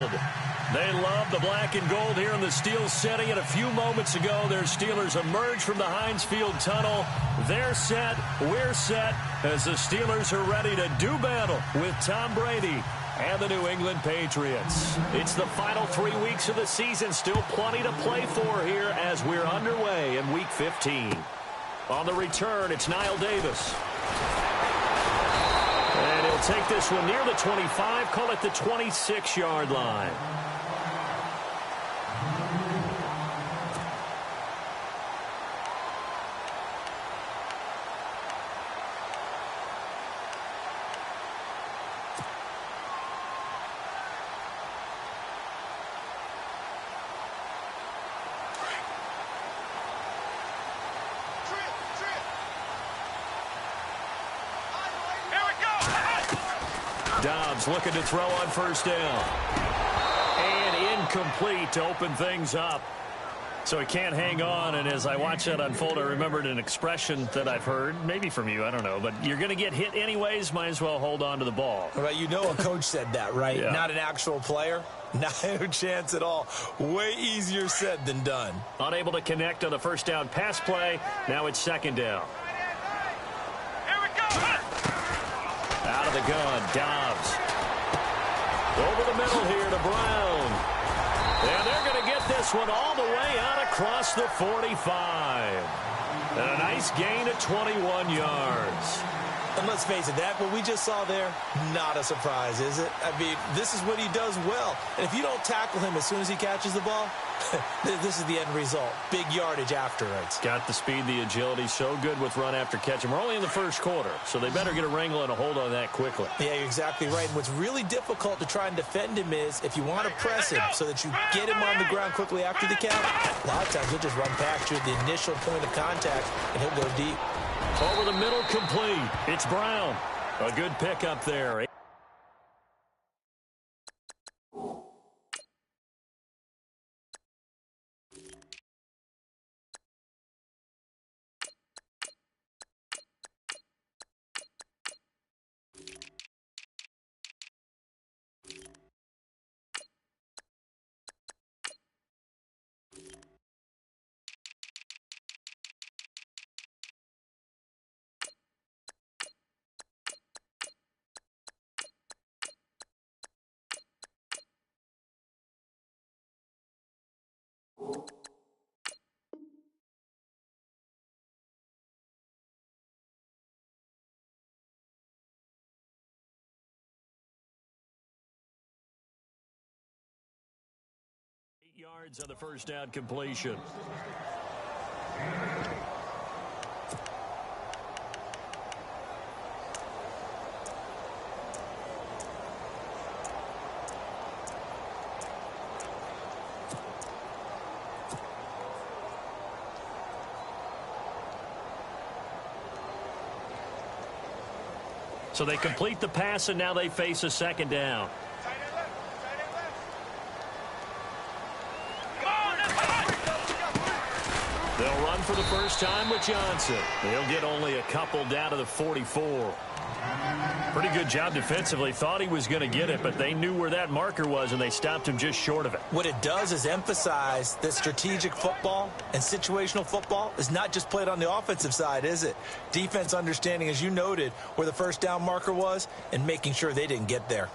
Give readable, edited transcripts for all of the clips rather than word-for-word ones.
They love the black and gold here in the Steel City, and a few moments ago, their Steelers emerged from the Heinz Field tunnel. They're set, we're set, as the Steelers are ready to do battle with Tom Brady and the New England Patriots. It's the final 3 weeks of the season, still plenty to play for here as we're underway in Week 15. On the return, it's Niall Davis. And he'll take this one near the 25, call it the 26-yard line. Dobbs looking to throw on first down. And incomplete to open things up. So he can't hang on, and as I watch that unfold, I remembered an expression that I've heard, maybe from you, I don't know, but you're going to get hit anyways, might as well hold on to the ball. Well, you know a coach said that, right? Yeah. Not an actual player. No chance at all. Way easier said than done. Unable to connect on the first down pass play. Now it's second down. Out of the gun, Dobbs. Over the middle here to Brown. And they're going to get this one all the way out across the 45. And a nice gain of 21 yards. And let's face it, that what we just saw there, not a surprise, is it? I mean, this is what he does well. And if you don't tackle him as soon as he catches the ball, this is the end result. Big yardage afterwards. Got the speed, the agility, so good with run after catch. And we're only in the first quarter, so they better get a wrangle and a hold on that quickly. Yeah, you're exactly right. And what's really difficult to try and defend him is if you want to press him so that you get him on the ground quickly after the count, a lot of times he'll just run past you at the initial point of contact, and he'll go deep. Over the middle, complete. It's Brown. A good pickup there. Yards on the first down completion. So they complete the pass, and now they face a second down. They'll run for the first time with Johnson. They'll get only a couple down to the 44. Pretty good job defensively. Thought he was going to get it, but they knew where that marker was, and they stopped him just short of it. What it does is emphasize that strategic football and situational football is not just played on the offensive side, is it? Defense understanding, as you noted, where the first down marker was and making sure they didn't get there.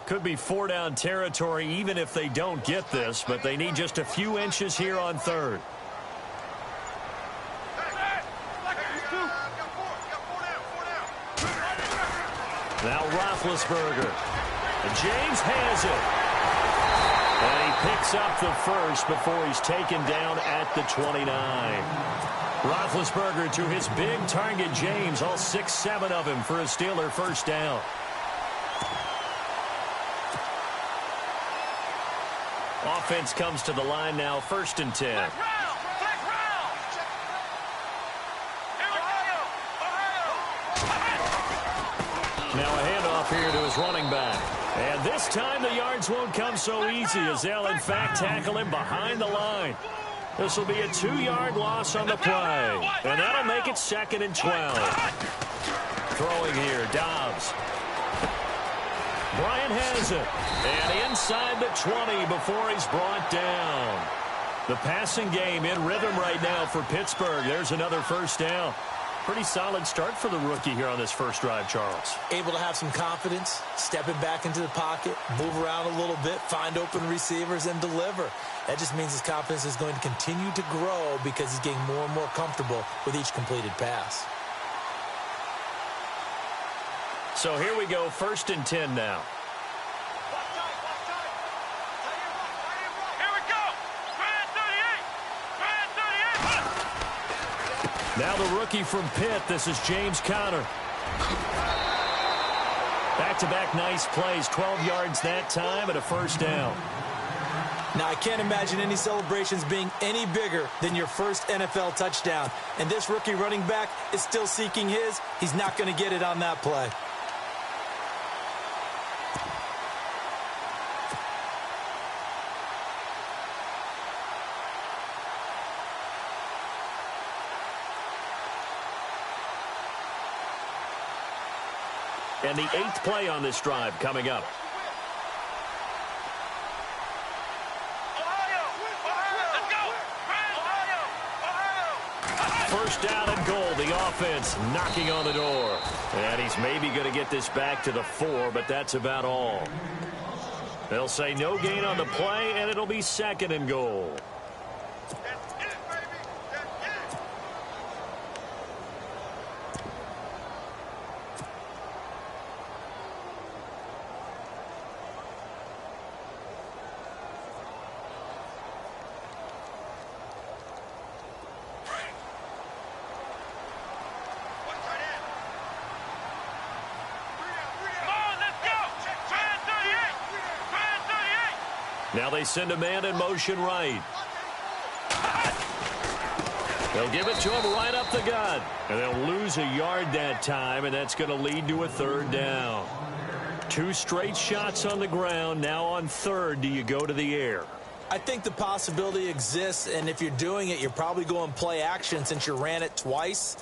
Could be four-down territory even if they don't get this, but they need just a few inches here on third. Now Roethlisberger. James has it. And he picks up the first before he's taken down at the 29. Roethlisberger to his big target, James, all 6-7 of him for a Steeler first down. Offense comes to the line now, 1st and 10. Now a handoff here to his running back. And this time the yards won't come so easy as they'll in fact tackle him behind the line. This will be a 2-yard loss on the play. And that'll make it 2nd and 12. Throwing here, Dobbs. Bryant has it. And inside the 20 before he's brought down. The passing game in rhythm right now for Pittsburgh. There's another first down. Pretty solid start for the rookie here on this first drive, Charles. Able to have some confidence, stepping back into the pocket, move around a little bit, find open receivers, and deliver. That just means his confidence is going to continue to grow because he's getting more and more comfortable with each completed pass. So here we go, 1st and 10 now. Now the rookie from Pitt, this is James Conner. Back-to-back nice plays, 12 yards that time and a first down. Now, I can't imagine any celebrations being any bigger than your first NFL touchdown. And this rookie running back is still seeking his. He's not going to get it on that play. And the 8th play on this drive coming up. First down and goal. The offense knocking on the door. And he's maybe going to get this back to the 4, but that's about all. They'll say no gain on the play, and it'll be 2nd and goal. Now they send a man in motion right. They'll give it to him right up the gut. And they'll lose a yard that time, and that's going to lead to a 3rd down. 2 straight shots on the ground. Now on 3rd, do you go to the air? I think the possibility exists, and if you're doing it, you're probably going play action since you ran it twice.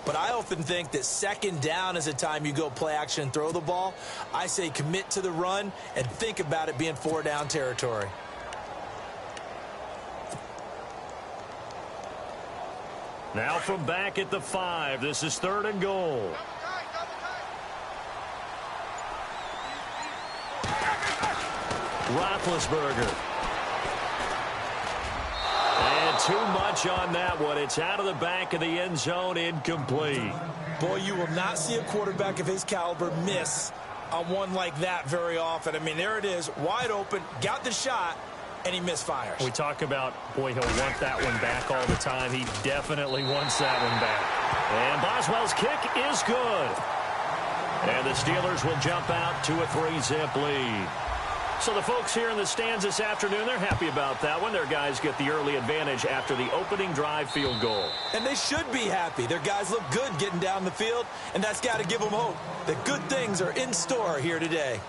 But I often think that 2nd down is a time you go play action and throw the ball. I say commit to the run and think about it being 4-down territory. Now from back at the 5, this is 3rd and goal. Roethlisberger. And too much on that one. It's out of the back of the end zone, incomplete. Boy, you will not see a quarterback of his caliber miss on one like that very often. I mean, there it is, wide open, got the shot, and he misfires. We talk about, boy, he'll want that one back all the time. He definitely wants that one back. And Boswell's kick is good. And the Steelers will jump out to a 3-zip lead. So the folks here in the stands this afternoon, they're happy about that one. Their guys get the early advantage after the opening drive field goal. And they should be happy. Their guys look good getting down the field, and that's got to give them hope that good things are in store here today.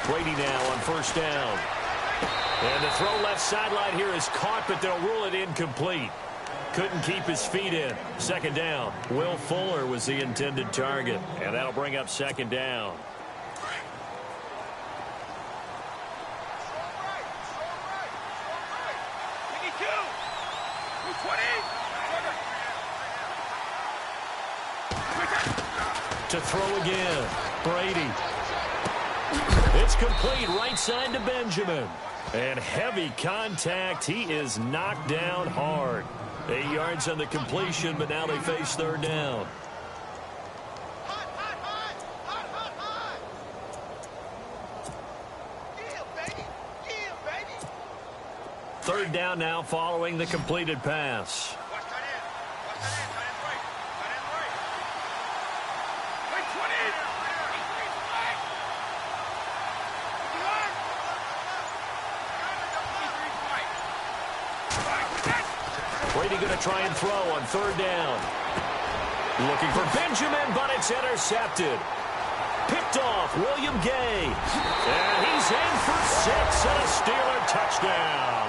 Brady now on 1st down. And the throw left sideline here is caught, but they'll rule it incomplete. Couldn't keep his feet in. 2nd down. Will Fuller was the intended target. And that'll bring up 2nd down. To throw again. Brady. It's complete right side to Benjamin. And heavy contact. He is knocked down hard. 8 yards on the completion, but now they face 3rd down. Third down now following the completed pass. Brady going to try and throw on third down. Looking for Benjamin, but it's intercepted. Picked off William Gay. And he's in for 6 and a Steeler touchdown.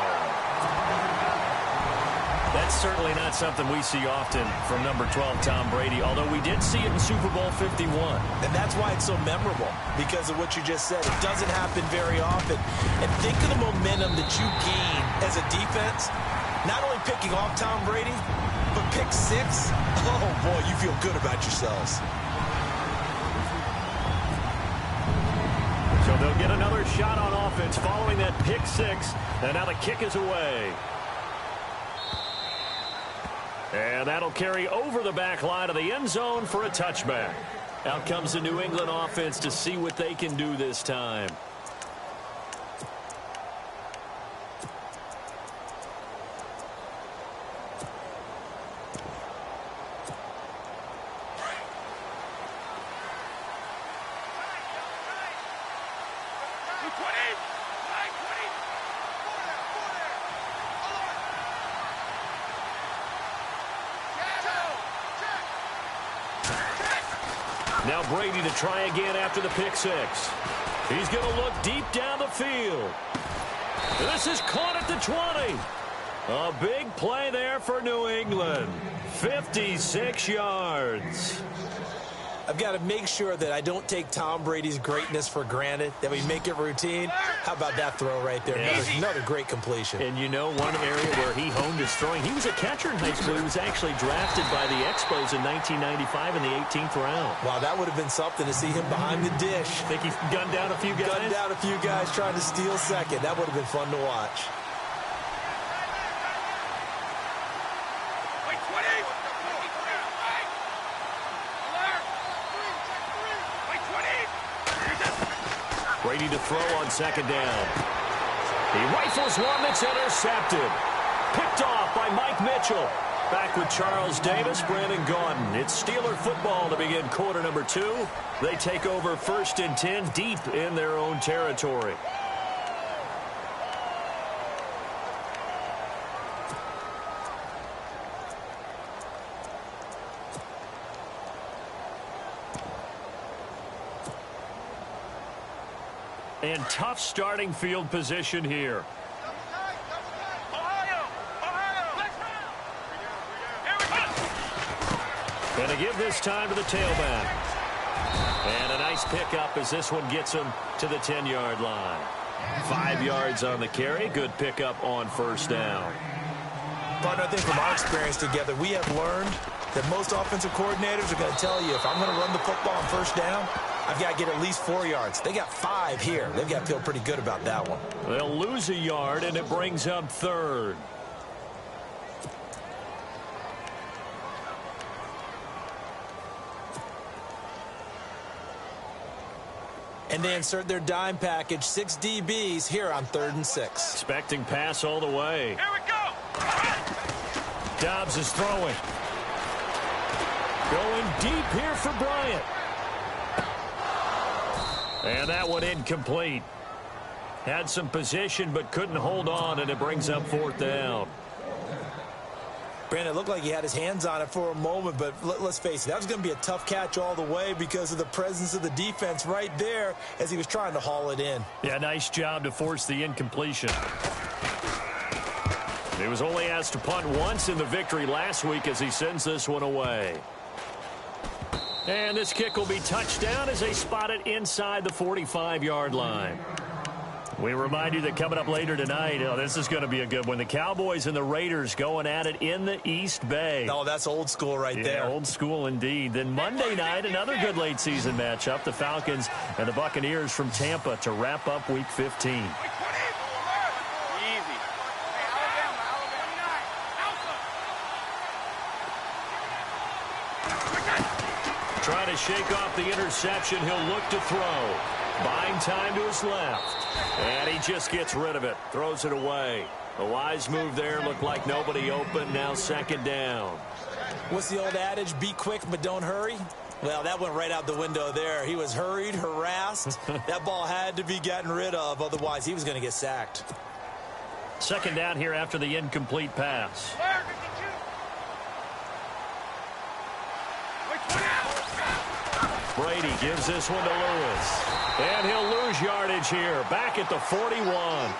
That's certainly not something we see often from number 12, Tom Brady, although we did see it in Super Bowl 51. And that's why it's so memorable, because of what you just said. It doesn't happen very often. And think of the momentum that you gain as a defense, not only picking off Tom Brady, but pick 6. Oh, boy, you feel good about yourselves. So they'll get another shot on offense following that pick 6. And now the kick is away. And that'll carry over the back line of the end zone for a touchback. Out comes the New England offense to see what they can do this time. Now Brady to try again after the pick 6. He's going to look deep down the field. This is caught at the 20. A big play there for New England. 56 yards. I've got to make sure that I don't take Tom Brady's greatness for granted, that we make it routine. How about that throw right there? Another great completion. And you know, one area where he honed his throwing, he was a catcher in high school. He was actually drafted by the Expos in 1995 in the 18th round. Wow, that would have been something to see him behind the dish. Think he gunned down a few guys? Gunned down a few guys trying to steal second. That would have been fun to watch. Brady to throw on second down. He rifles one that's intercepted. Picked off by Mike Mitchell. Back with Charles Davis, Brandon Gaudin. It's Steeler football to begin quarter number 2. They take over 1st and 10 deep in their own territory. And tough starting field position here. Going to give this time to the tailback. And a nice pickup as this one gets him to the 10-yard line. 5 yards on the carry. Good pickup on first down. Partner, I think from our experience together, we have learned that most offensive coordinators are going to tell you, if I'm going to run the football on first down, I've got to get at least 4 yards. They got 5 here. They've got to feel pretty good about that one. They'll lose a yard, and it brings up 3rd. And they insert their dime package, 6 DBs here on 3rd and 6. Expecting pass all the way. Here we go. Dobbs is throwing. Going deep here for Bryant. And that one incomplete. Had some position but couldn't hold on, and it brings up 4th down. Brandon, it looked like he had his hands on it for a moment, but let's face it, that was going to be a tough catch all the way because of the presence of the defense right there as he was trying to haul it in. Yeah, nice job to force the incompletion. He was only asked to punt once in the victory last week as he sends this one away. And this kick will be touchdown as they spot it inside the 45-yard line. We remind you that coming up later tonight, this is going to be a good one. The Cowboys and the Raiders going at it in the East Bay. Oh, that's old school right there. Old school indeed. Then Monday night, another good late season matchup. The Falcons and the Buccaneers from Tampa to wrap up Week 15. Trying to shake off the interception. He'll look to throw. Buying time to his left. And he just gets rid of it. Throws it away. A wise move there. Looked like nobody open. Now 2nd down. What's the old adage? Be quick, but don't hurry. Well, that went right out the window there. He was hurried, harassed. That ball had to be gotten rid of. Otherwise, he was going to get sacked. 2nd down here after the incomplete pass. Brady gives this one to Lewis. And he'll lose yardage here, back at the 41.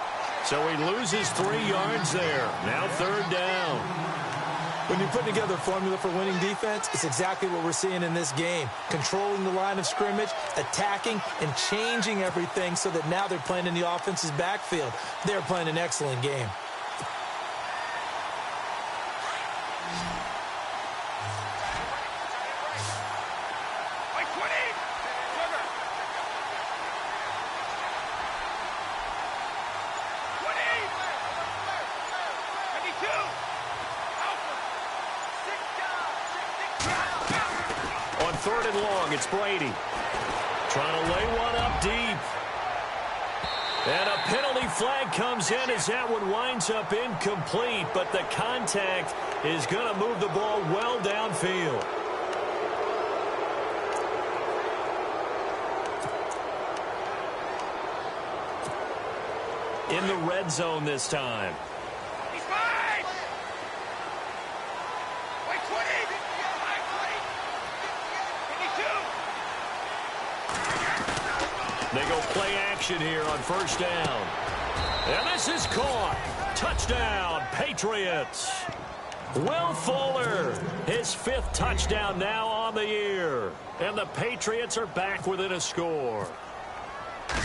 So he loses 3 yards there. Now 3rd down. When you put together a formula for winning defense, it's exactly what we're seeing in this game. Controlling the line of scrimmage, attacking, and changing everything so that now they're playing in the offense's backfield. They're playing an excellent game. On 3rd and long, it's Brady. Trying to lay one up deep. And a penalty flag comes in as that one winds up incomplete, but the contact is going to move the ball well downfield. In the red zone this time. They go play action here on 1st down. And this is caught. Touchdown, Patriots. Will Fuller, his 5th touchdown now on the year. And the Patriots are back within a score.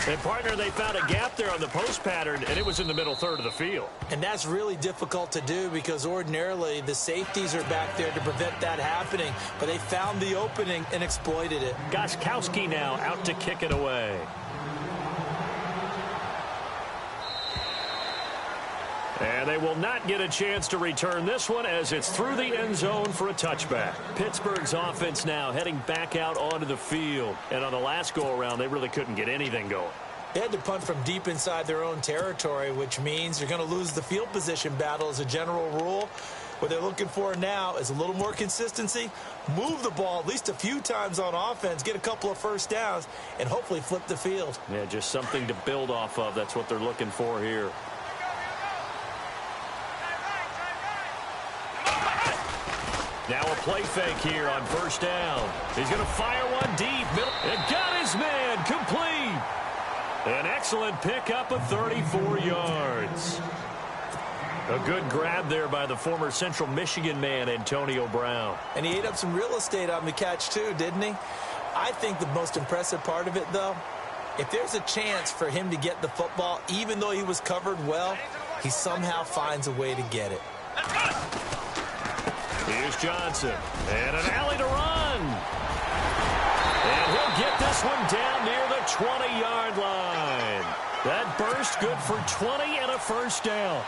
And, partner, they found a gap there on the post pattern, and it was in the middle 3rd of the field. And that's really difficult to do because ordinarily the safeties are back there to prevent that happening. But they found the opening and exploited it. Gostkowski now out to kick it away. And they will not get a chance to return this one as it's through the end zone for a touchback. Pittsburgh's offense now heading back out onto the field. And on the last go-around, they really couldn't get anything going. They had to punt from deep inside their own territory, which means you're going to lose the field position battle as a general rule. What they're looking for now is a little more consistency, move the ball at least a few times on offense, get a couple of 1st downs, and hopefully flip the field. Yeah, just something to build off of. That's what they're looking for here. Now a play fake here on 1st down. He's going to fire one deep. And got his man complete. An excellent pickup of 34 yards. A good grab there by the former Central Michigan man, Antonio Brown. And he ate up some real estate on the catch, too, didn't he? I think the most impressive part of it, though, if there's a chance for him to get the football, even though he was covered well, he somehow finds a way to get it. Here's Johnson. And an alley to run. And he'll get this one down near the 20-yard line. That burst good for 20 and a 1st down.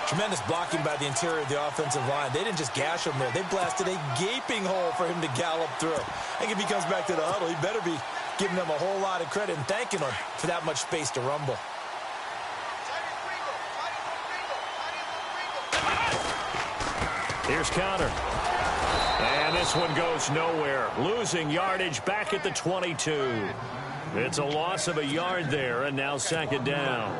Tremendous blocking by the interior of the offensive line. They didn't just gash him there. They blasted a gaping hole for him to gallop through. I think if he comes back to the huddle, he better be giving them a whole lot of credit and thanking them for that much space to rumble. Here's counter. And this one goes nowhere. Losing yardage back at the 22. It's a loss of a yard there, and now 2nd down.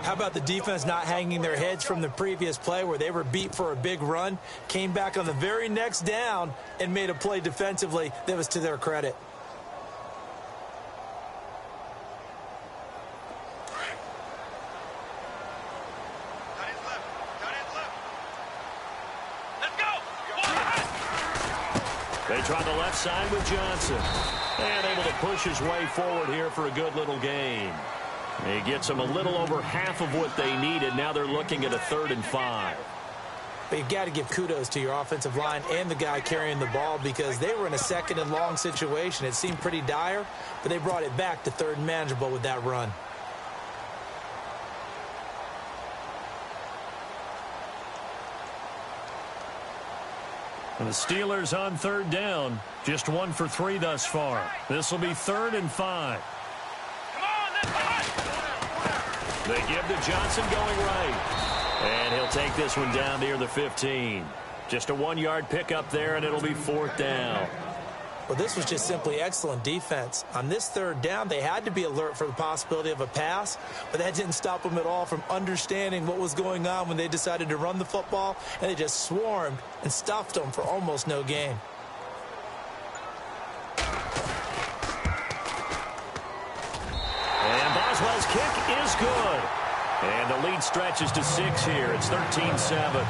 How about the defense not hanging their heads from the previous play where they were beat for a big run, came back on the very next down, and made a play defensively that was to their credit. They try the left side with Johnson. And able to push his way forward here for a good little gain. He gets them a little over half of what they needed. Now they're looking at a 3rd and 5. But you've got to give kudos to your offensive line and the guy carrying the ball because they were in a 2nd and long situation. It seemed pretty dire, but they brought it back to 3rd and manageable with that run. And the Steelers on 3rd down. Just 1 for 3 thus far. This will be 3rd and 5. They give to Johnson going right. And he'll take this one down near the 15. Just a 1-yard pickup there, and it'll be 4th down. Well, this was just simply excellent defense. On this 3rd down, they had to be alert for the possibility of a pass, but that didn't stop them at all from understanding what was going on when they decided to run the football, and they just swarmed and stuffed them for almost no gain. And the lead stretches to 6 here. It's 13-7.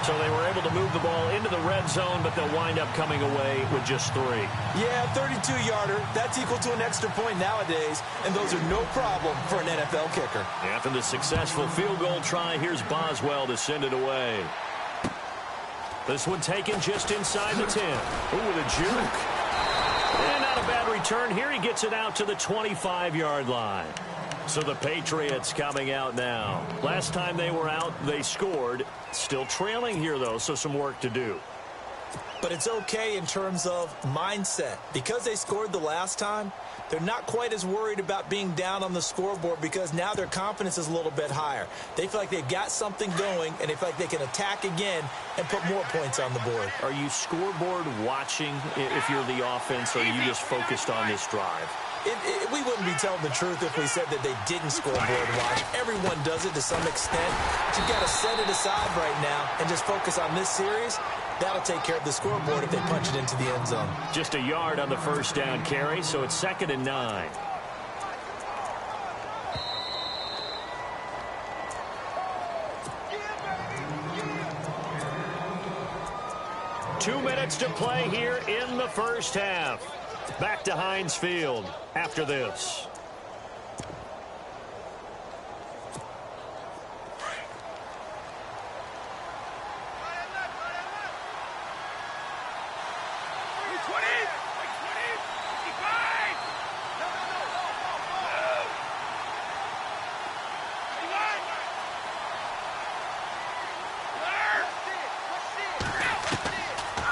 So they were able to move the ball into the red zone, but they'll wind up coming away with just 3. Yeah, 32-yarder. That's equal to an extra point nowadays, and those are no problem for an NFL kicker. After the successful field goal try, here's Boswell to send it away. This one taken just inside the 10. Ooh, with a juke. And not a bad return. Here he gets it out to the 25-yard line. So the Patriots coming out now. Last time they were out, they scored. Still trailing here, though, so some work to do. But it's okay in terms of mindset. Because they scored the last time, they're not quite as worried about being down on the scoreboard because now their confidence is a little bit higher. They feel like they've got something going, and they feel like they can attack again and put more points on the board. Are you scoreboard watching if you're the offense, or are you just focused on this drive? We wouldn't be telling the truth if we said that they didn't scoreboard watch. Everyone does it to some extent. But you've got to set it aside right now and just focus on this series. That'll take care of the scoreboard if they punch it into the end zone. Just a yard on the first down carry, so it's 2nd and 9. Two minutes to play here in the first half. Back to Heinz Field after this.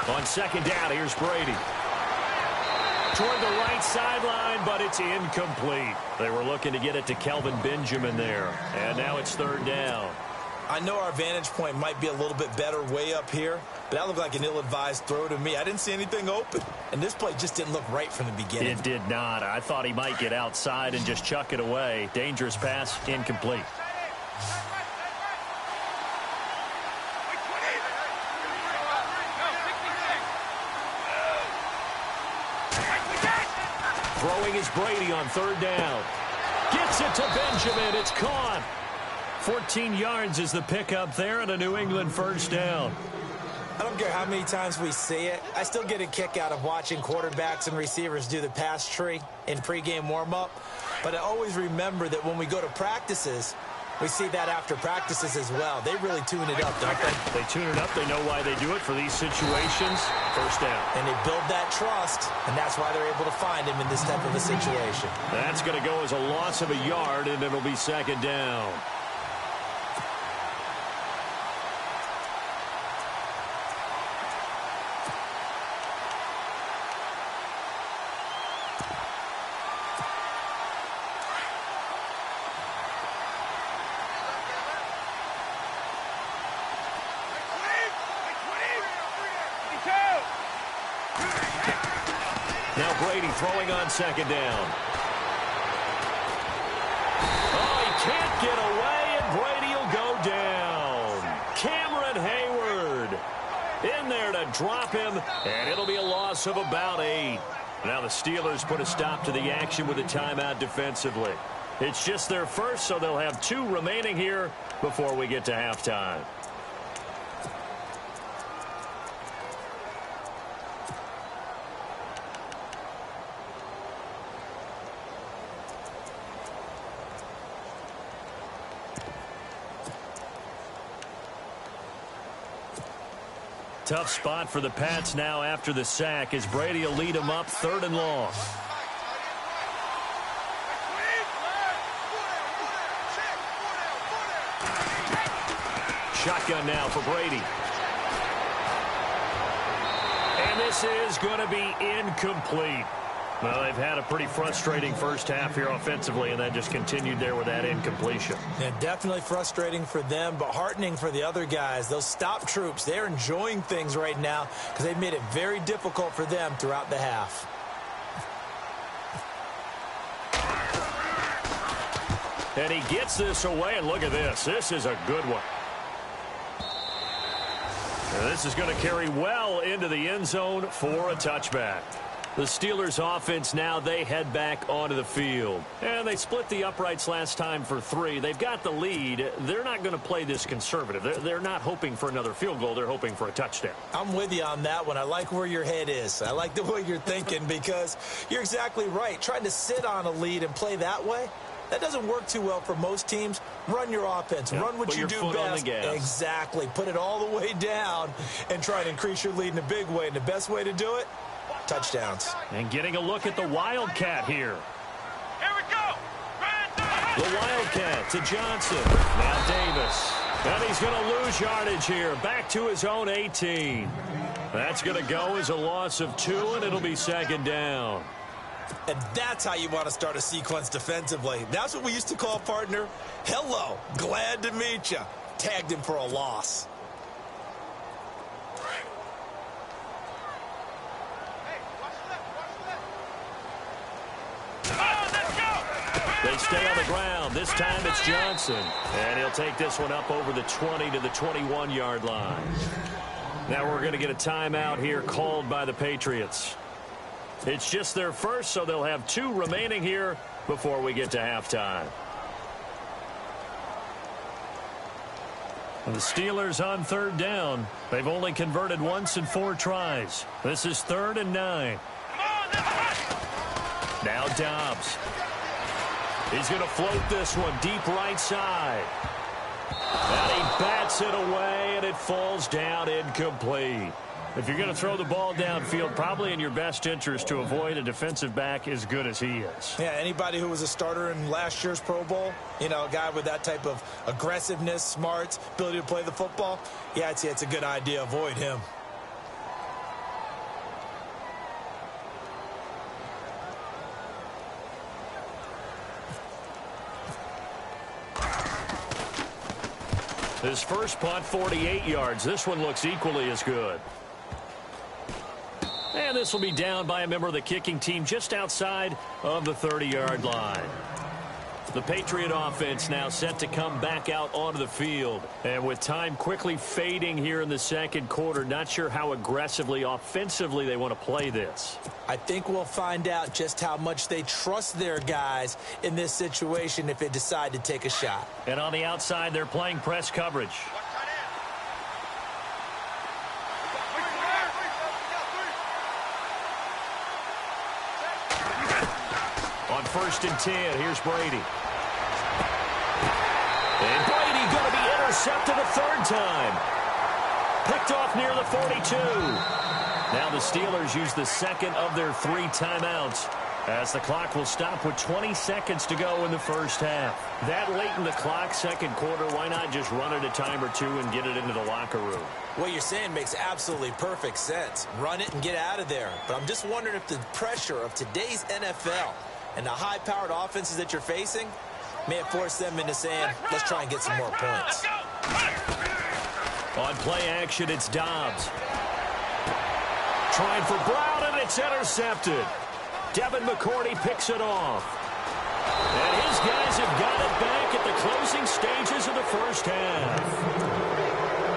On 2nd down, here's Brady. Toward the right sideline, but it's incomplete. They were looking to get it to Kelvin Benjamin there. And now it's 3rd down. I know our vantage point might be a little bit better way up here, but that looked like an ill-advised throw to me. I didn't see anything open, and this play just didn't look right from the beginning. It did not. I thought he might get outside and just chuck it away. Dangerous pass, incomplete. Throwing is Brady on 3rd down. Gets it to Benjamin. It's caught. 14 yards is the pickup there and a New England first down. I don't care how many times we see it. I still get a kick out of watching quarterbacks and receivers do the pass tree in pregame warm-up. But I always remember that when we go to practices, we see that after practices as well. They really tune it up, don't they? They tune it up. They know why they do it for these situations. First down. And they build that trust, and that's why they're able to find him in this type of a situation. That's going to go as a loss of a yard, and it'll be 2nd down. Now Brady throwing on 2nd down. Oh, he can't get away, and Brady will go down. Cameron Hayward in there to drop him, and it'll be a loss of about 8. Now the Steelers put a stop to the action with a timeout defensively. It's just their first, so they'll have 2 remaining here before we get to halftime. Tough spot for the Pats now after the sack as Brady will lead them up 3rd and long. Shotgun now for Brady. And this is going to be incomplete. Well, they've had a pretty frustrating first half here offensively, and then just continued there with that incompletion. Yeah, definitely frustrating for them, but heartening for the other guys. Those stop troops, they're enjoying things right now because they've made it very difficult for them throughout the half. And he gets this away, and look at this. This is a good one. And this is going to carry well into the end zone for a touchback. The Steelers offense now, they head back onto the field. And they split the uprights last time for 3. They've got the lead. They're not going to play this conservative. They're not hoping for another field goal. They're hoping for a touchdown. I'm with you on that one. I like where your head is. I like the way you're thinking because you're exactly right. Trying to sit on a lead and play that way, that doesn't work too well for most teams. Run your offense. Yep. Run what you do best. Exactly. Put it all the way down and try to increase your lead in a big way. And the best way to do it, touchdowns. And getting a look at the Wildcat here. Here we go. The Wildcat to Johnson. Now Davis. And he's going to lose yardage here. Back to his own 18. That's going to go as a loss of 2, and it'll be 2nd down. And that's how you want to start a sequence defensively. That's what we used to call, partner, hello, glad to meet you. Tagged him for a loss. They stay on the ground. This time it's Johnson. And he'll take this one up over the 20 to the 21-yard line. Now we're going to get a timeout here called by the Patriots. It's just their first, so they'll have 2 remaining here before we get to halftime. The Steelers on 3rd down. They've only converted once in 4 tries. This is 3rd and 9. Now Dobbs. He's going to float this one deep right side. And he bats it away, and it falls down incomplete. If you're going to throw the ball downfield, probably in your best interest to avoid a defensive back as good as he is. Yeah, anybody who was a starter in last year's Pro Bowl, you know, a guy with that type of aggressiveness, smarts, ability to play the football, yeah, I'd say it's a good idea. Avoid him. His first punt, 48 yards. This one looks equally as good. And this will be down by a member of the kicking team just outside of the 30-yard line. The Patriot offense now set to come back out onto the field. And with time quickly fading here in the 2nd quarter, not sure how aggressively, offensively they want to play this. I think we'll find out just how much they trust their guys in this situation if they decide to take a shot. And on the outside, they're playing press coverage. On 1st and 10, here's Brady. And Brady going to be intercepted a 3rd time. Picked off near the 42. Now the Steelers use the 2nd of their 3 timeouts as the clock will stop with 20 seconds to go in the first half. That late in the clock, 2nd quarter, why not just run it a time or 2 and get it into the locker room? What you're saying makes absolutely perfect sense. Run it and get out of there. But I'm just wondering if the pressure of today's NFL and the high-powered offenses that you're facing may have forced them into saying, let's try and get some more points. On play action, it's Dobbs. Trying for Brown, and it's intercepted. Devin McCourty picks it off. And his guys have got it back at the closing stages of the first half.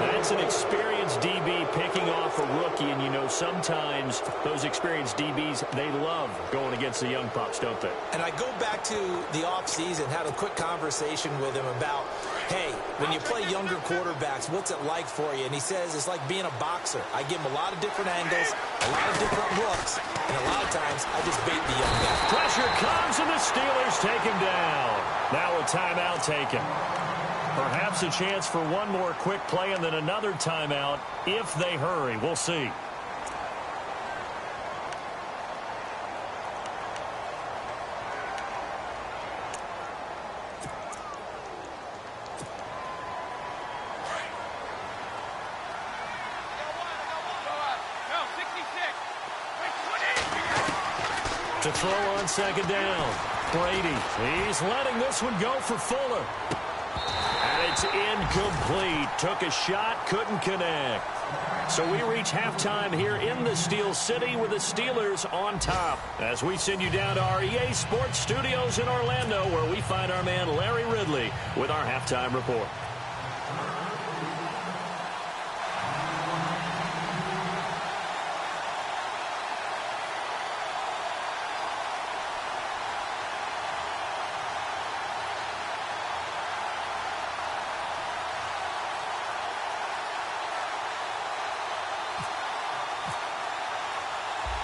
That's an experienced DB picking off a rookie, and you know sometimes those experienced DBs, they love going against the young pups, don't they? And I go back to the offseason, had a quick conversation with him about, hey, when you play younger quarterbacks, what's it like for you? And he says it's like being a boxer. I give him a lot of different angles, a lot of different looks, and a lot of times I just bait the young guy. Pressure comes, and the Steelers take him down. Now a timeout taken. Perhaps a chance for one more quick play and then another timeout if they hurry. We'll see. To throw on 2nd down. Brady, he's letting this one go for Fuller. And it's incomplete. Took a shot, couldn't connect. So we reach halftime here in the Steel City with the Steelers on top. As we send you down to our EA Sports Studios in Orlando, where we find our man Larry Ridley with our halftime report.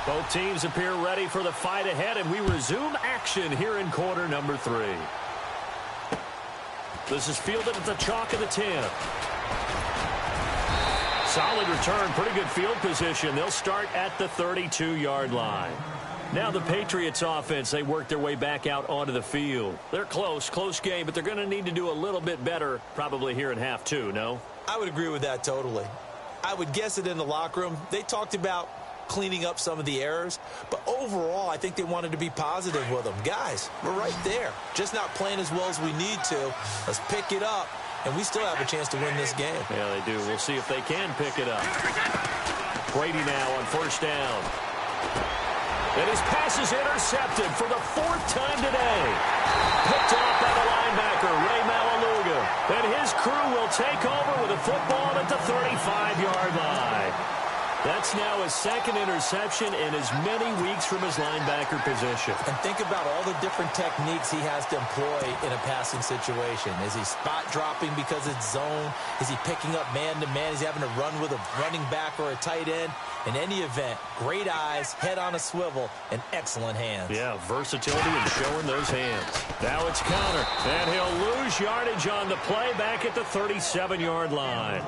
Both teams appear ready for the fight ahead, and we resume action here in quarter number 3. This is fielded at the chalk of the 10. Solid return, pretty good field position. They'll start at the 32-yard line. Now the Patriots offense, they work their way back out onto the field. They're close game, but they're going to need to do a little bit better probably here in half 2, no? I would agree with that totally. I would guess it in the locker room. They talked about cleaning up some of the errors, but overall, I think they wanted to be positive with them. Guys, we're right there. Just not playing as well as we need to. Let's pick it up, and we still have a chance to win this game. Yeah, they do. We'll see if they can pick it up. Brady now on first down. And his pass is intercepted for the 4th time today. Picked off by the linebacker, Ray Malaluga. And his crew will take over with a football at the 35-yard line. That's now his 2nd interception in as many weeks from his linebacker position. And think about all the different techniques he has to employ in a passing situation. Is he spot dropping because it's zone? Is he picking up man-to-man? Is he having to run with a running back or a tight end? In any event, great eyes, head on a swivel, and excellent hands. Yeah, versatility and showing those hands. Now it's Connor, and he'll lose yardage on the play back at the 37-yard line.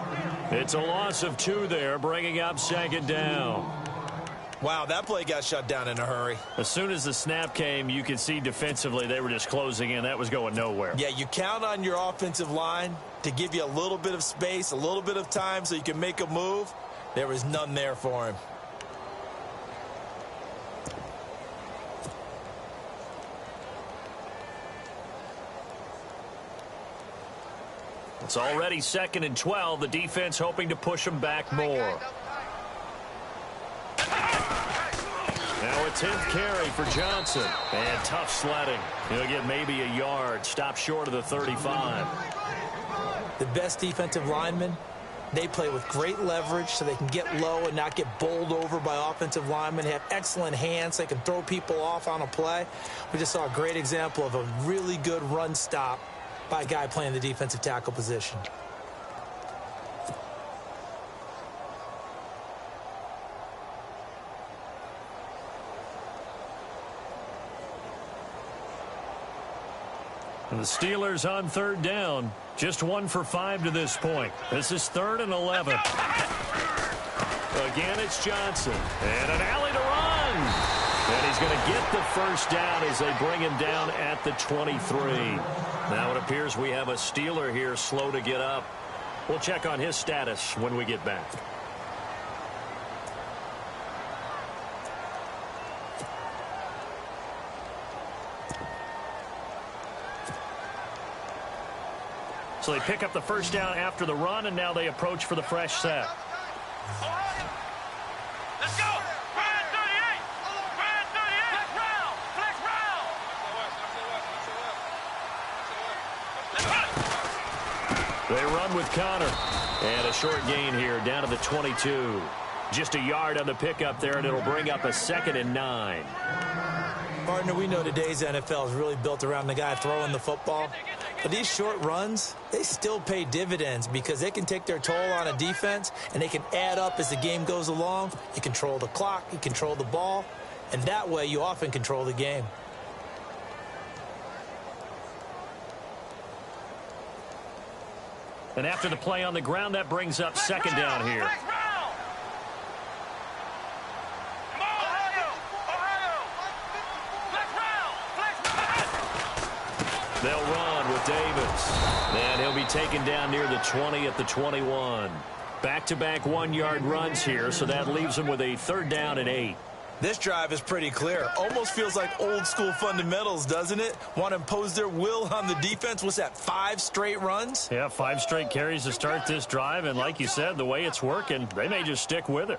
It's a loss of 2 there, bringing up 2nd down. Wow, that play got shut down in a hurry. As soon as the snap came, you could see defensively they were just closing in. That was going nowhere. Yeah, you count on your offensive line to give you a little bit of space, a little bit of time so you can make a move. There was none there for him. It's already 2nd and 12. The defense hoping to push them back more. Now a 10th carry for Johnson. And tough sledding. He'll get maybe a yard. Stop short of the 35. The best defensive linemen, they play with great leverage so they can get low and not get bowled over by offensive linemen. They have excellent hands. They can throw people off on a play. We just saw a great example of a really good run stop by a guy playing the defensive tackle position. And the Steelers on 3rd down. Just 1 for 5 to this point. This is 3rd and 11. Again, it's Johnson. And an alley to run. And he's going to get the first down as they bring him down at the 23. Now it appears we have a Steeler here slow to get up. We'll check on his status when we get back. So they pick up the first down after the run, and now they approach for the fresh set. Let's go! Brad 38! Brad 38! Flex round! They run with Connor. And a short gain here down to the 22. Just a yard on the pickup there, and it'll bring up a 2nd and 9. Partner, we know today's NFL is really built around the guy throwing the football. But these short runs, they still pay dividends because they can take their toll on a defense and they can add up as the game goes along. You control the clock, you control the ball, and that way you often control the game. And after the play on the ground, that brings up 2nd down here. They'll run with Davis. And he'll be taken down near the 20 at the 21. Back-to-back 1-yard runs here, so that leaves him with a 3rd down and 8. This drive is pretty clear. Almost feels like old-school fundamentals, doesn't it? Want to impose their will on the defense. What's that, 5 straight runs? Yeah, 5 straight carries to start this drive, and like you said, the way it's working, they may just stick with it.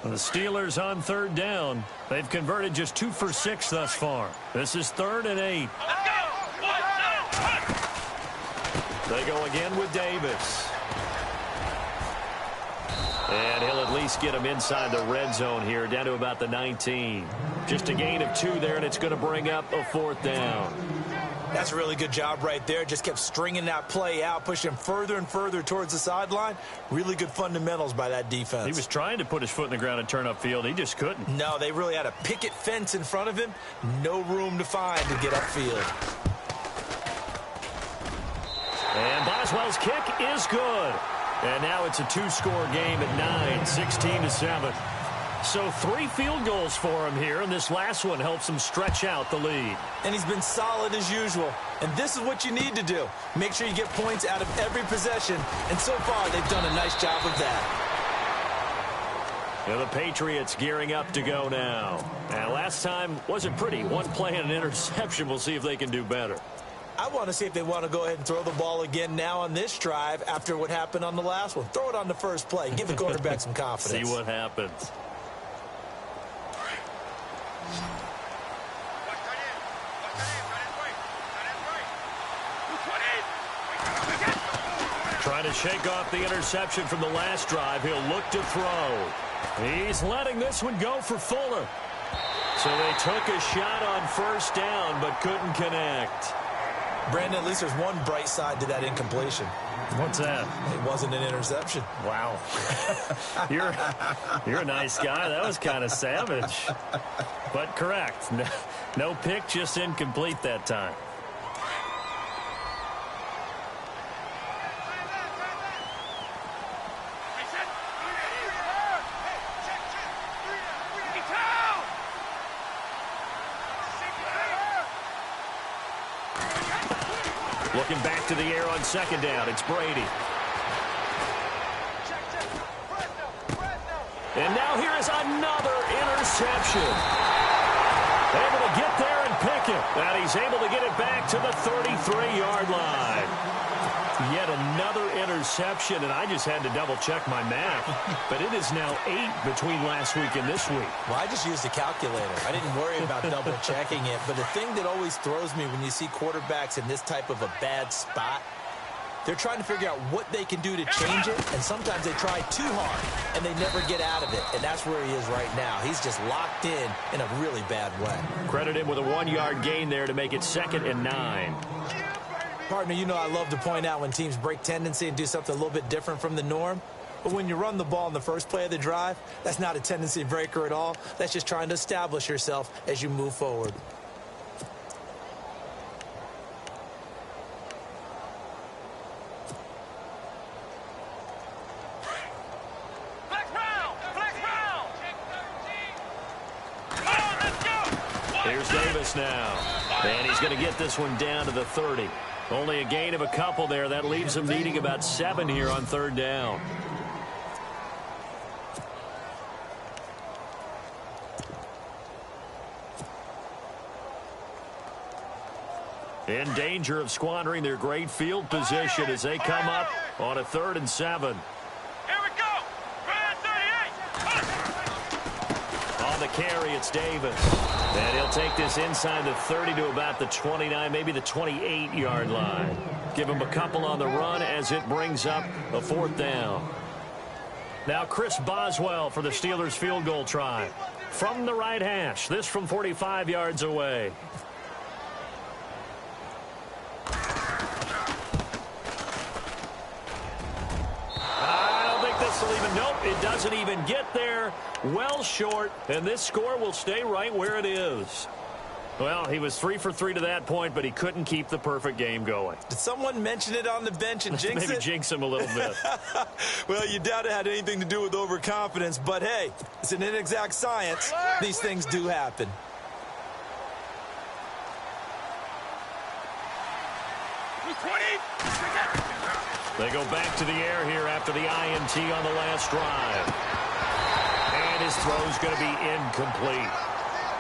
The Steelers on 3rd down. They've converted just 2 for 6 thus far. This is 3rd and 8. They go again with Davis. And he'll at least get him inside the red zone here, down to about the 19. Just a gain of 2 there, and it's going to bring up a 4th down. That's a really good job right there. Just kept stringing that play out, pushing him further and further towards the sideline. Really good fundamentals by that defense. He was trying to put his foot in the ground and turn upfield. He just couldn't. No, they really had a picket fence in front of him. No room to find to get upfield. And Boswell's kick is good. And now it's a 2-score game at 9, 16-7. So 3 field goals for him here, and this last one helps him stretch out the lead. And he's been solid as usual. And this is what you need to do. Make sure you get points out of every possession. And so far, they've done a nice job of that. Now the Patriots gearing up to go now. And last time wasn't pretty. 1 play and an interception. We'll see if they can do better. I want to see if they want to go ahead and throw the ball again now on this drive after what happened on the last one. Throw it on the first play. Give the quarterback some confidence. See what happens. Trying to shake off the interception from the last drive. He'll look to throw. He's letting this one go for Fuller. So they took a shot on first down but couldn't connect. Brandon, at least there's one bright side to that incompletion. What's that? It wasn't an interception. Wow. You're a nice guy. That was kind of savage. But correct. No pick, just incomplete that time. Looking back to the air on second down. It's Brady. And now here is another interception. Able to get there and pick it. And he's able to get it back to the 33-yard line. Yet another interception, and I just had to double-check my math. But it is now 8 between last week and this week. Well, I just used a calculator. I didn't worry about double-checking it. But the thing that always throws me when you see quarterbacks in this type of a bad spot, they're trying to figure out what they can do to change it, and sometimes they try too hard, and they never get out of it. And that's where he is right now. He's just locked in a really bad way. Credit him with a 1-yard gain there to make it 2nd and 9. Partner, you know I love to point out when teams break tendency and do something a little bit different from the norm. But when you run the ball in the first play of the drive, that's not a tendency breaker at all. That's just trying to establish yourself as you move forward. Here's Davis now. And he's going to get this one down to the 30. Only a gain of a couple there. That leaves him needing about 7 here on 3rd down. In danger of squandering their great field position as they come up on a 3rd and 7. Here we go. Brand 38. On the carry, it's Davis. And he'll take this inside the 30 to about the 29, maybe the 28-yard line. Give him a couple on the run as it brings up a 4th down. Now Chris Boswell for the Steelers field goal try. From the right hash, this from 45 yards away. Nope, it doesn't even get there. Well short, and this score will stay right where it is. Well, he was 3 for 3 to that point, but he couldn't keep the perfect game going. Did someone mention it on the bench and jinx it? Maybe jinx him a little bit. Well, you doubt it had anything to do with overconfidence, but hey, it's an inexact science. These things do happen. They go back to the air here after the INT on the last drive. And his throw's going to be incomplete.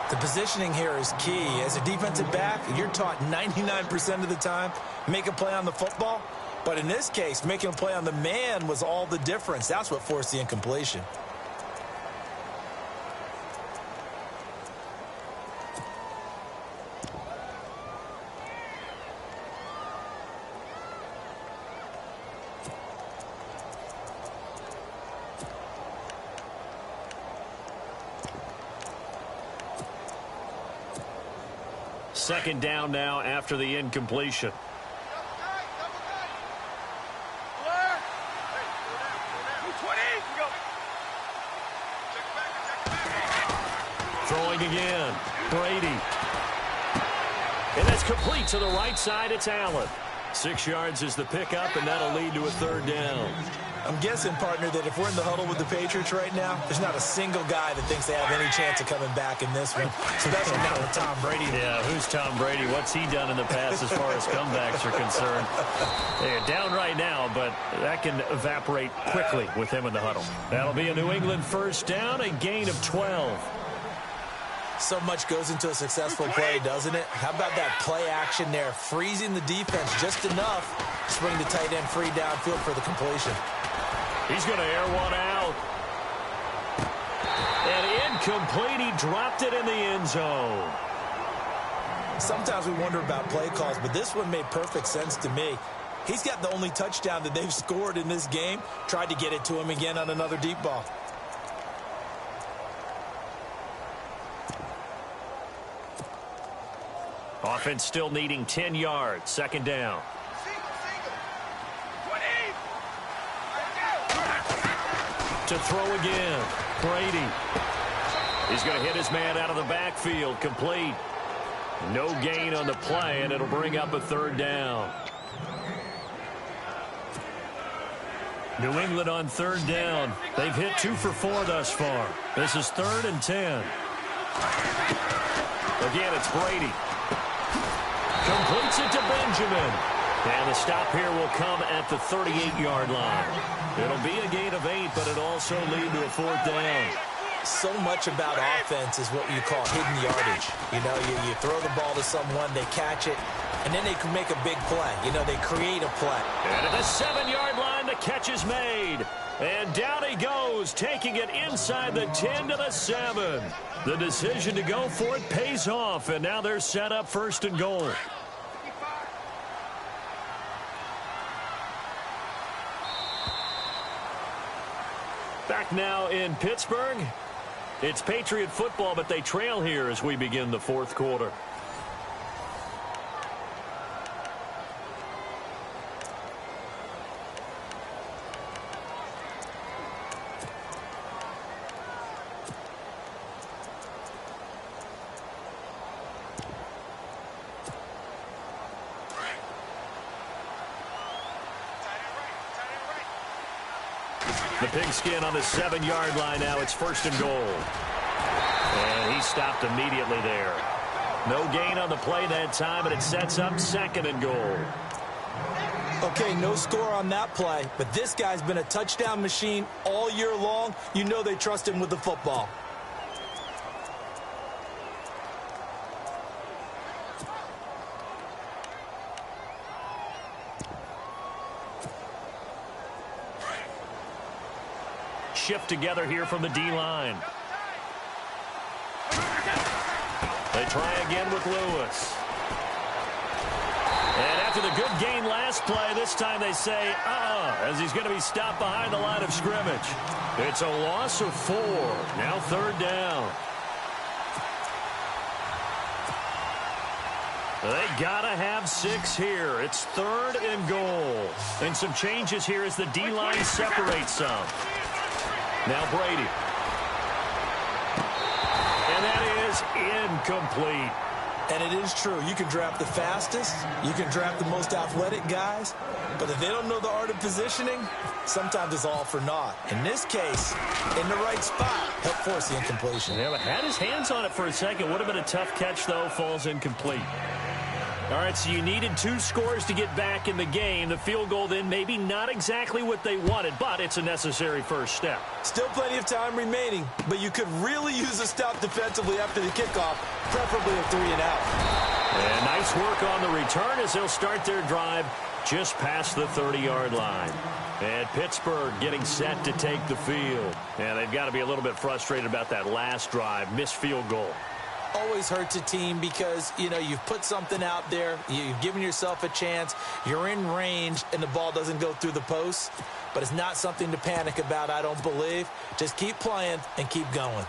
The positioning here is key. As a defensive back, you're taught 99% of the time, make a play on the football. But in this case, making a play on the man was all the difference. That's what forced the incompletion. second down now after the incompletion. Throwing again. Brady. And that's complete to the right side. It's Allen. 6 yards is the pickup, and that'll lead to a third down. I'm guessing, partner, that if we're in the huddle with the Patriots right now, there's not a single guy that thinks they have any chance of coming back in this one, especially not with Tom Brady. Yeah, who's Tom Brady? What's he done in the past as far as comebacks are concerned? They're down right now, but that can evaporate quickly with him in the huddle. That'll be a New England first down, a gain of 12. So much goes into a successful play, doesn't it? How about that play action there, freezing the defense just enough to bring the tight end free downfield for the completion. He's going to air one out. And incomplete. He dropped it in the end zone. Sometimes we wonder about play calls, but this one made perfect sense to me. He's got the only touchdown that they've scored in this game. Tried to get it to him again on another deep ball. Offense still needing 10 yards. Second down. To throw again. Brady. He's going to hit his man out of the backfield. Complete. No gain on the play, and it'll bring up a third down. New England on third down. They've hit 2 for 4 thus far. This is 3rd and 10. Again, it's Brady. Completes it to Benjamin. And the stop here will come at the 38-yard line. It'll be a gain of 8, but it'll also lead to a fourth down. So much about offense is what you call hidden yardage. You know, you throw the ball to someone, they catch it, and then they can make a big play. You know, they create a play. And at the 7-yard line, the catch is made. And down he goes, taking it inside the 10 to the 7. The decision to go for it pays off, and now they're set up 1st and goal. Back now in Pittsburgh. It's Patriot football, but they trail here as we begin the 4th quarter. The pigskin on the 7-yard line now. It's 1st and goal. And he stopped immediately there. No gain on the play that time, and it sets up 2nd and goal. Okay, no score on that play, but this guy's been a touchdown machine all year long. You know they trust him with the football. Shift together here from the D-line. They try again with Lewis. And after the good gain last play, this time they say, as he's going to be stopped behind the line of scrimmage. It's a loss of 4. Now 3rd down. They got to have 6 here. It's 3rd and goal. And some changes here as the D-line separates some. Now Brady. And that is incomplete. And it is true. You can draft the fastest. You can draft the most athletic guys. But if they don't know the art of positioning, sometimes it's all for naught. In this case, in the right spot, helped force the incompletion. Yeah, but had his hands on it for a second. Would have been a tough catch, though. Falls incomplete. All right, so you needed 2 scores to get back in the game. The field goal then maybe not exactly what they wanted, but it's a necessary first step. Still plenty of time remaining, but you could really use a stop defensively after the kickoff, preferably a 3 and out. And nice work on the return as they'll start their drive just past the 30-yard line. And Pittsburgh getting set to take the field. And they've got to be a little bit frustrated about that last drive, missed field goal. Always hurts a team because, you know, you've put something out there, you've given yourself a chance, you're in range, and the ball doesn't go through the posts. But it's not something to panic about, I don't believe. Just keep playing and keep going.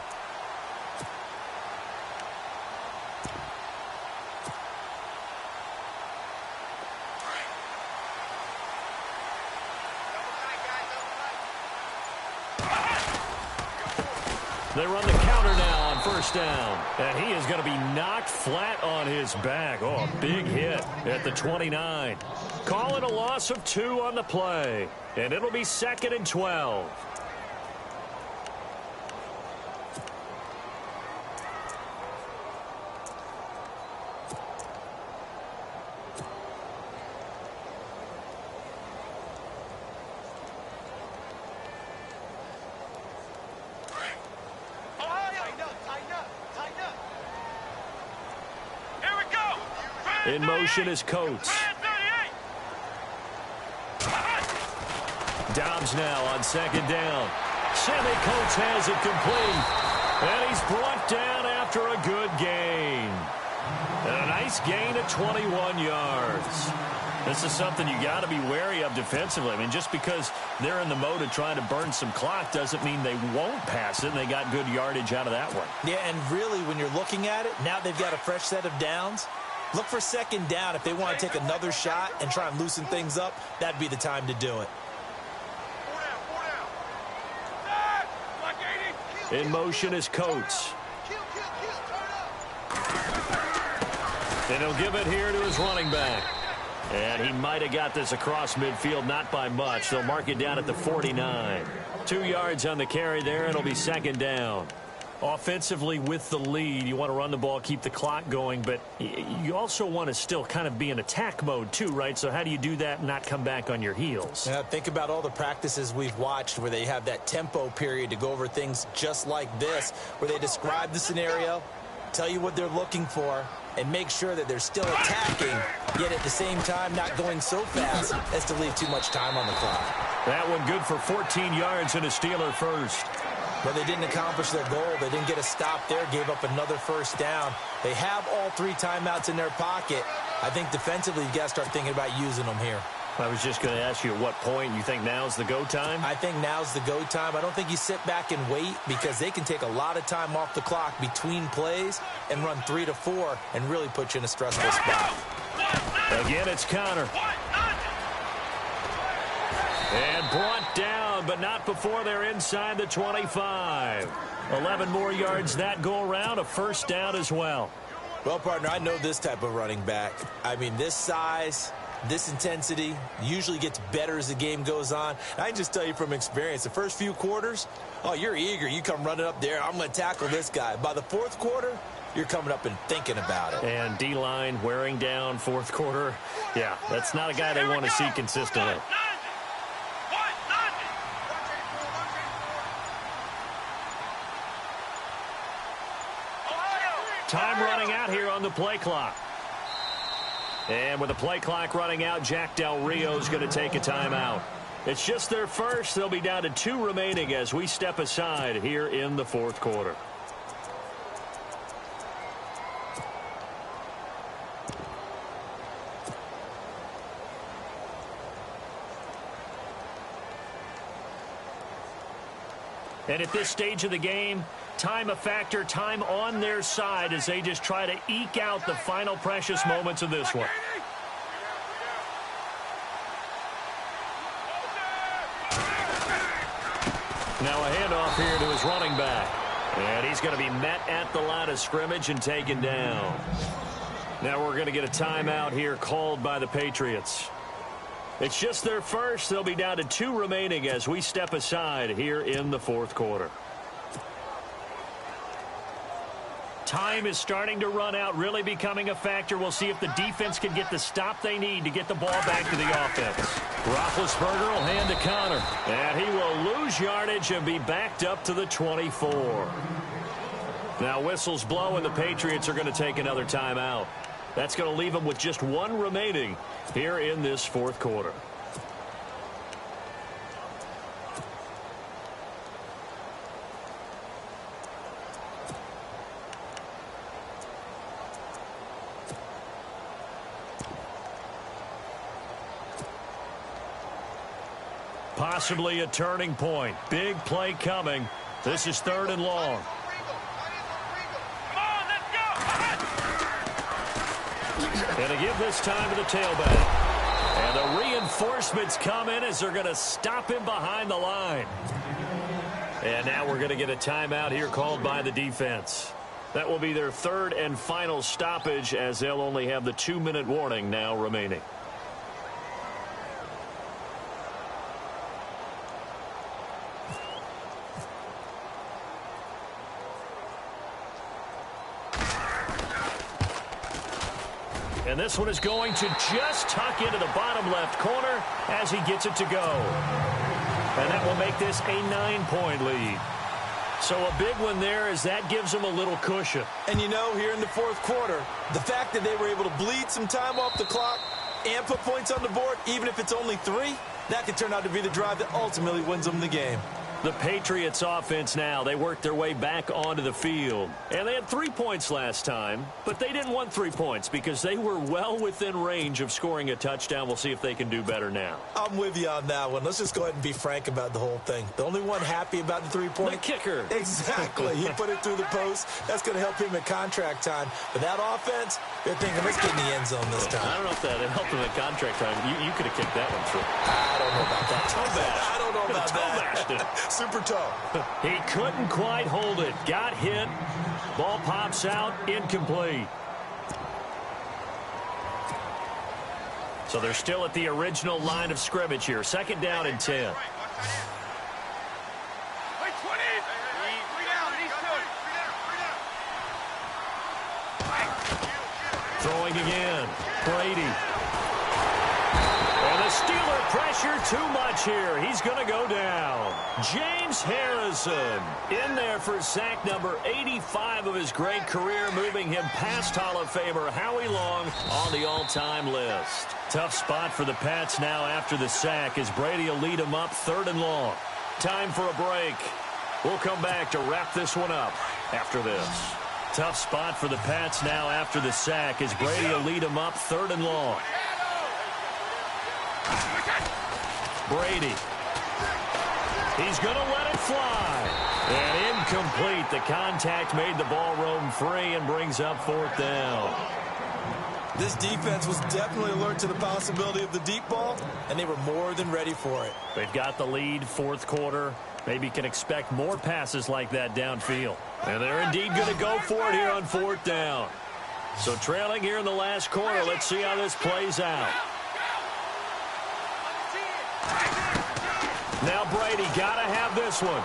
They run the counter now on first down. And he is going to be knocked flat on his back. Oh, a big hit at the 29. Call it a loss of 2 on the play. And it'll be 2nd and 12. In motion is Coates. Dobbs now on 2nd down. Sammy Coates has it complete. And he's brought down after a good gain. And a nice gain of 21 yards. This is something you got to be wary of defensively. I mean, just because they're in the mode of trying to burn some clock doesn't mean they won't pass it. And they got good yardage out of that one. Yeah, and really, when you're looking at it, now they've got a fresh set of downs. Look for 2nd down. If they want to take another shot and try and loosen things up, that'd be the time to do it. In motion is Coates. And he'll give it here to his running back. And he might have got this across midfield, not by much. They'll mark it down at the 49. 2 yards on the carry there, and it'll be 2nd down. Offensively with the lead, you want to run the ball, keep the clock going, but you also want to still kind of be in attack mode too, right? So how do you do that and not come back on your heels? Yeah, think about all the practices we've watched where they have that tempo period to go over things just like this, where they describe the scenario, tell you what they're looking for, and make sure that they're still attacking, yet at the same time not going so fast as to leave too much time on the clock. That one good for 14 yards and a Steeler first. But they didn't accomplish their goal. They didn't get a stop there, gave up another first down. They have all 3 timeouts in their pocket. I think defensively you got to start thinking about using them here. I was just going to ask you at what point you think now's the go time? I think now's the go time. I don't think you sit back and wait because they can take a lot of time off the clock between plays and run 3 to 4 and really put you in a stressful spot. Again, it's Connor. And brought down, but not before they're inside the 25. 11 more yards that go around, a first down as well. Well, partner, I know this type of running back. I mean, this size, this intensity usually gets better as the game goes on. I can just tell you from experience, the first few quarters, oh, you're eager. You come running up there, I'm going to tackle this guy. By the 4th quarter, you're coming up and thinking about it. And D-line wearing down 4th quarter. Yeah, that's not a guy they want to see consistently. Time running out here on the play clock. And with the play clock running out, Jack Del Rio's going to take a timeout. It's just their first. They'll be down to 2 remaining as we step aside here in the 4th quarter. And at this stage of the game, time a factor, time on their side as they just try to eke out the final precious moments of this one. Now a handoff here to his running back. And he's going to be met at the line of scrimmage and taken down. Now we're going to get a timeout here called by the Patriots. It's just their first. They'll be down to 2 remaining as we step aside here in the 4th quarter. Time is starting to run out, really becoming a factor. We'll see if the defense can get the stop they need to get the ball back to the offense. Roethlisberger will hand to Connor. And he will lose yardage and be backed up to the 24. Now whistles blow and the Patriots are going to take another timeout. That's going to leave them with just 1 remaining here in this 4th quarter. Possibly a turning point. Big play coming. This is 3rd and long. And to give this time to the tailback. And the reinforcements come in as they're going to stop him behind the line. And now we're going to get a timeout here called by the defense. That will be their third and final stoppage, as they'll only have the 2-minute warning now remaining. And this one is going to just tuck into the bottom left corner as he gets it to go. And that will make this a 9-point lead. So a big one there, as that gives them a little cushion. And you know, here in the fourth quarter, the fact that they were able to bleed some time off the clock and put points on the board, even if it's only 3, that could turn out to be the drive that ultimately wins them the game. The Patriots offense now, they worked their way back onto the field. And they had 3 points last time, but they didn't want 3 points because they were well within range of scoring a touchdown. We'll see if they can do better now. I'm with you on that one. Let's just go ahead and be frank about the whole thing. The only one happy about the 3-point? The kicker. Exactly. He put it through the post. That's going to help him at contract time. But that offense, they're thinking, let's get in the end zone this time. I don't know if that helped him at contract time. You could have kicked that one through. I don't know about that. I don't know about that. Super toe. He couldn't quite hold it. Got hit. Ball pops out. Incomplete. So they're still at the original line of scrimmage here. 2nd down and 10. Throwing again. Brady. And the Steeler pressure too much here. He's going to go down. James Harrison in there for sack number 85 of his great career, moving him past Hall of Famer Howie Long on the all-time list. Tough spot for the Pats now after the sack, as Brady will lead them up 3rd and long. Time for a break. We'll come back to wrap this one up after this. Tough spot for the Pats now after the sack, as Brady will lead them up 3rd and long. Brady. He's going to let it fly. And incomplete. The contact made the ball roam free and brings up 4th down. This defense was definitely alert to the possibility of the deep ball, and they were more than ready for it. They've got the lead, 4th quarter. Maybe can expect more passes like that downfield. And they're indeed going to go for it here on 4th down. So trailing here in the last quarter. Let's see how this plays out. Now Brady got to have this one.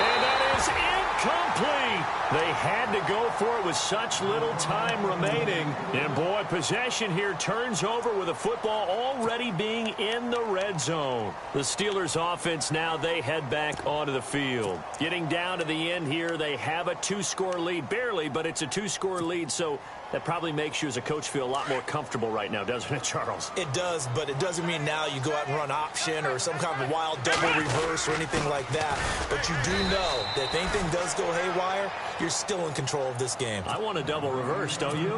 And that is incomplete. They had to go for it with such little time remaining. And, boy, possession here turns over with the football already being in the red zone. The Steelers' offense now, they head back onto the field. Getting down to the end here, they have a 2-score lead. Barely, but it's a 2-score lead, so that probably makes you as a coach feel a lot more comfortable right now, doesn't it, Charles? It does, but it doesn't mean now you go out and run option or some kind of wild double reverse or anything like that. But you do know that if anything does go haywire, you're still in control of this game. I want a double reverse, don't you?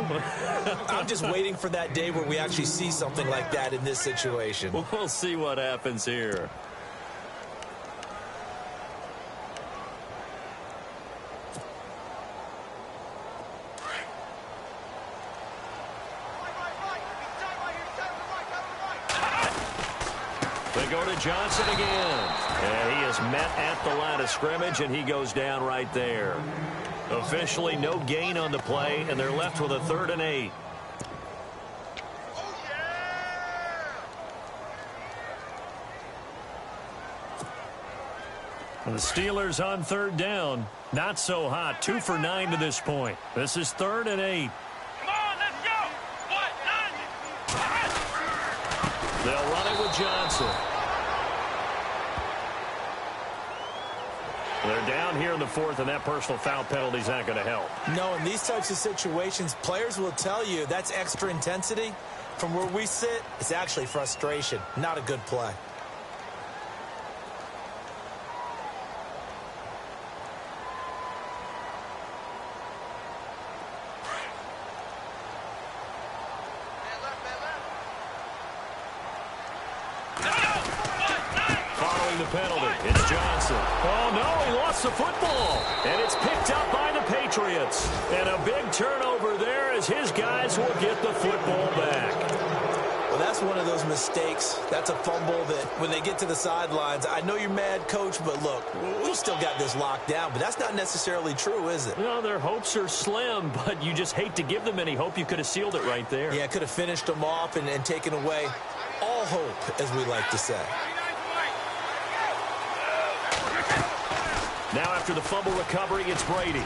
I'm just waiting for that day where we actually see something like that in this situation. We'll see what happens here. They go to Johnson again. And he is met at the line of scrimmage, and he goes down right there. Officially no gain on the play, and they're left with a 3rd and 8. And the Steelers on 3rd down. Not so hot. 2 for 9 to this point. This is 3rd and 8. Come on, let's go. 1, 9. They'll run it with Johnson. They're down here in the 4th, and that personal foul penalty is not going to help. No, in these types of situations, players will tell you that's extra intensity. From where we sit, it's actually frustration. Not a good play. The penalty. It's Johnson. Oh, no, he lost the football. And it's picked up by the Patriots. And a big turnover there as his guys will get the football back. Well, that's one of those mistakes. That's a fumble that when they get to the sidelines, I know you're mad, Coach, but look, we still got this locked down. But that's not necessarily true, is it? Well, their hopes are slim, but you just hate to give them any hope. You could have sealed it right there. Yeah, could have finished them off and taken away all hope, as we like to say. Now after the fumble recovery, it's Brady.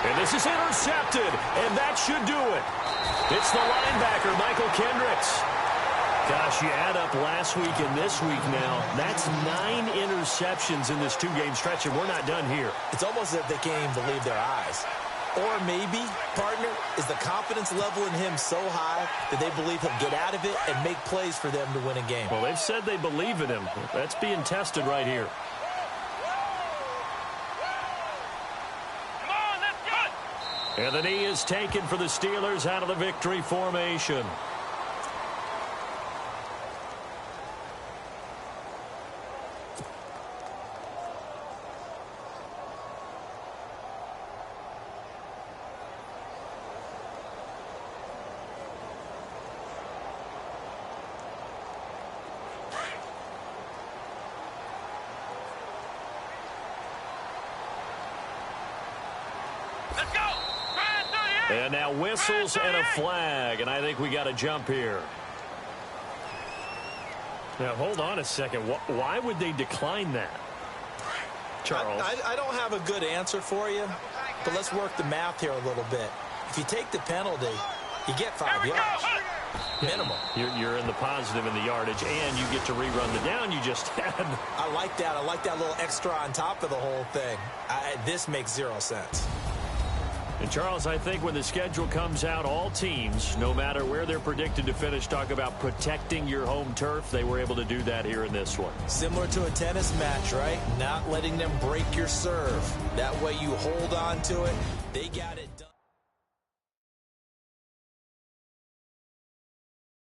And this is intercepted, and that should do it. It's the linebacker, Michael Kendricks. Gosh, you add up last week and this week now. That's 9 interceptions in this 2-game stretch, and we're not done here. It's almost as if they can't even believe their eyes. Or maybe, partner, is the confidence level in him so high that they believe he'll get out of it and make plays for them to win a game. Well, they've said they believe in him. That's being tested right here. And the knee is taken for the Steelers out of the victory formation. Let's go. And now whistles and a flag, and I think we got a jump here. Now, hold on a second. Why would they decline that? Charles? I don't have a good answer for you, but let's work the math here a little bit. If you take the penalty, you get 5 yards. Minimum. You're in the positive in the yardage, and you get to rerun the down you just had. I like that. I like that little extra on top of the whole thing. This makes 0 sense. And, Charles, I think when the schedule comes out, all teams, no matter where they're predicted to finish, talk about protecting your home turf. They were able to do that here in this one. Similar to a tennis match, right? Not letting them break your serve. That way you hold on to it. They got it.